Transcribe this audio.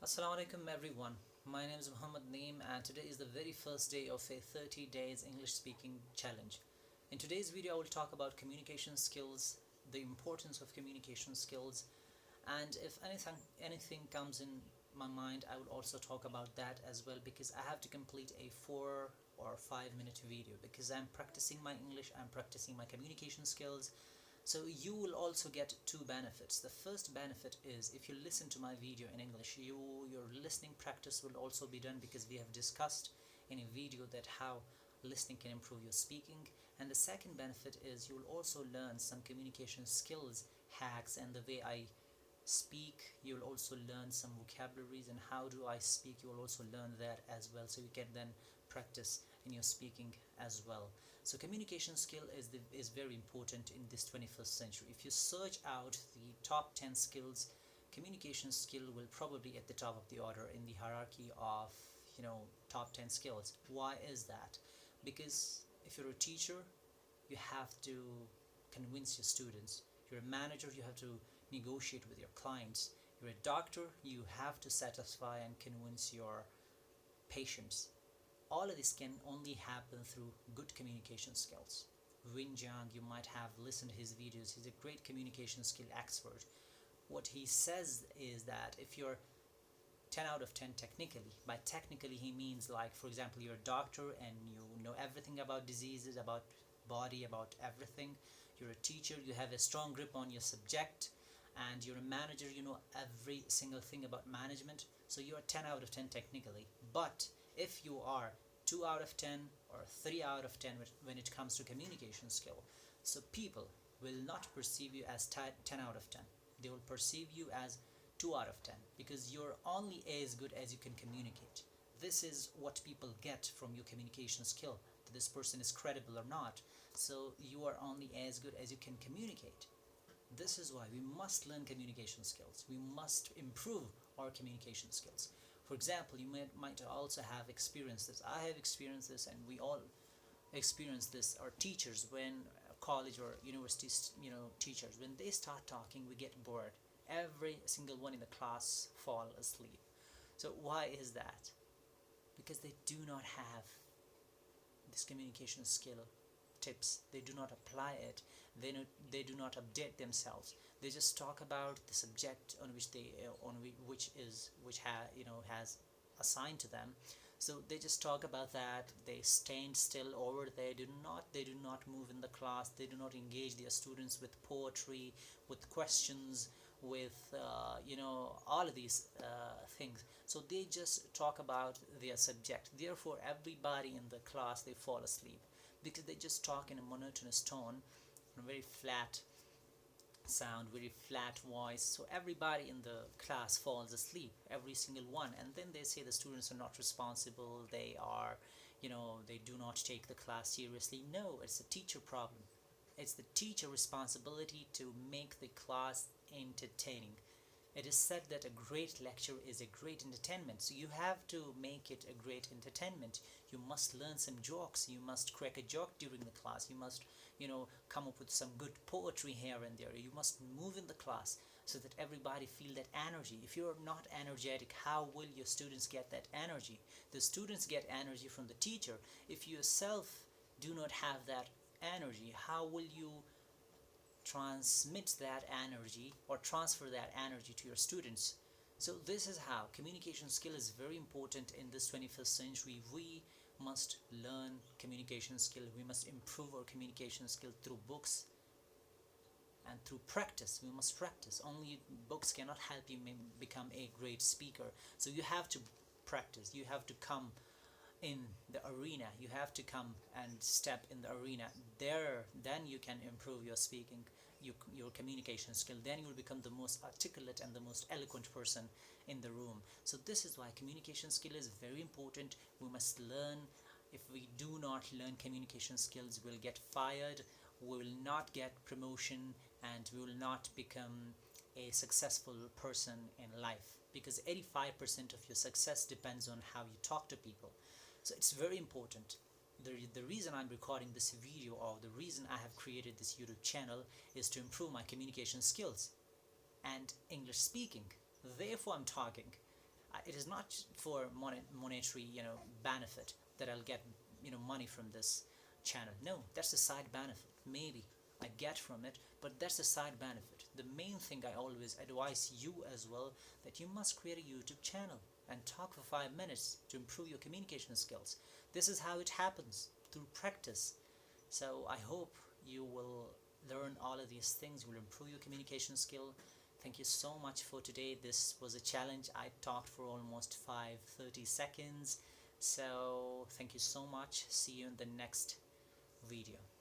Assalamu alaikum everyone. My name is Muhammad Naeem and today is the very first day of a 30 days English speaking challenge. In today's video I will talk about communication skills, the importance of communication skills, and if anything comes in my mind I will also talk about that as well, because I have to complete a 4 or 5 minute video because I'm practicing my English, I'm practicing my communication skills. So you will also get two benefits. The first benefit is if you listen to my video in English, your listening practice will also be done, because we have discussed in a video that how listening can improve your speaking. And the second benefit is you will also learn some communication skills hacks, and the way I speak, you'll also learn some vocabularies, and how do I speak, you will also learn that as well, so you can then practice in your speaking as well. So communication skill is very important in this 21st century. If you search out the top 10 skills, communication skill will probably at the top of the order in the hierarchy of top 10 skills. Why is that? Because if you're a teacher, you have to convince your students. You're a manager, you have to negotiate with your clients. You're a doctor, you have to satisfy and convince your patients. All of this can only happen through good communication skills. Win Jiang, you might have listened to his videos, he's a great communication skill expert. What he says is that if you're 10 out of 10 technically, by technically he means, like, for example, you're a doctor and you know everything about diseases, about body, about everything. You're a teacher, you have a strong grip on your subject, and you're a manager, you know every single thing about management. So you're 10 out of 10 technically. But if you are 2 out of 10 or 3 out of 10 when it comes to communication skill, so people will not perceive you as 10 out of 10. They will perceive you as 2 out of 10, because you're only as good as you can communicate. This is what people get from your communication skill, that this person is credible or not. So you are only as good as you can communicate. This is why we must learn communication skills. We must improve our communication skills. For example, you might also have experienced this. I have experienced this, and we all experience this. Our teachers, when college or university, teachers, when they start talking, we get bored. Every single one in the class fall asleep. So why is that? Because they do not have this communication skill tips. They do not apply it. They do not update themselves. They just talk about the subject on which they has assigned to them. So they just talk about that. They stand still over there. They do not move in the class. They do not engage their students with poetry, with questions, with all of these things. So they just talk about their subject. Therefore everybody in the class, they fall asleep, because they just talk in a monotonous tone, in a very flat sound, very flat voice. So everybody in the class falls asleep, every single one. And then they say the students are not responsible, they do not take the class seriously. No, it's a teacher problem. It's the teacher responsibility to make the class entertaining. It is said that a great lecture is a great entertainment, so you have to make it a great entertainment. You must learn some jokes, you must crack a joke during the class, you must come up with some good poetry here and there. You must move in the class so that everybody feel that energy. If you're not energetic, how will your students get that energy? The students get energy from the teacher. If you yourself do not have that energy, how will you transmit that energy or transfer that energy to your students? So this is how communication skill is very important in this 21st century. We must learn communication skill. We must improve our communication skill through books and through practice. We must practice. Only books cannot help you become a great speaker. So you have to practice. You have to come in the arena. You have to come and step in the arena. Then you can improve your speaking, your communication skill. Then you will become the most articulate and the most eloquent person in the room. So this is why communication skill is very important. We must learn. If we do not learn communication skills, we'll get fired, we will not get promotion, and we will not become a successful person in life, because 85% of your success depends on how you talk to people. So it's very important. The reason I'm recording this video, or the reason I have created this YouTube channel, is to improve my communication skills and English speaking. Therefore I'm talking. it is not for monetary, benefit, that I'll get, money from this channel. No, that's a side benefit. Maybe I get from it, but that's a side benefit. The main thing I always advise you as well, that you must create a YouTube channel and talk for 5 minutes to improve your communication skills. This is how it happens, through practice. So I hope you will learn all of these things, you will improve your communication skill. Thank you so much for today. This was a challenge. I talked for almost 5:30 seconds. So thank you so much. See you in the next video.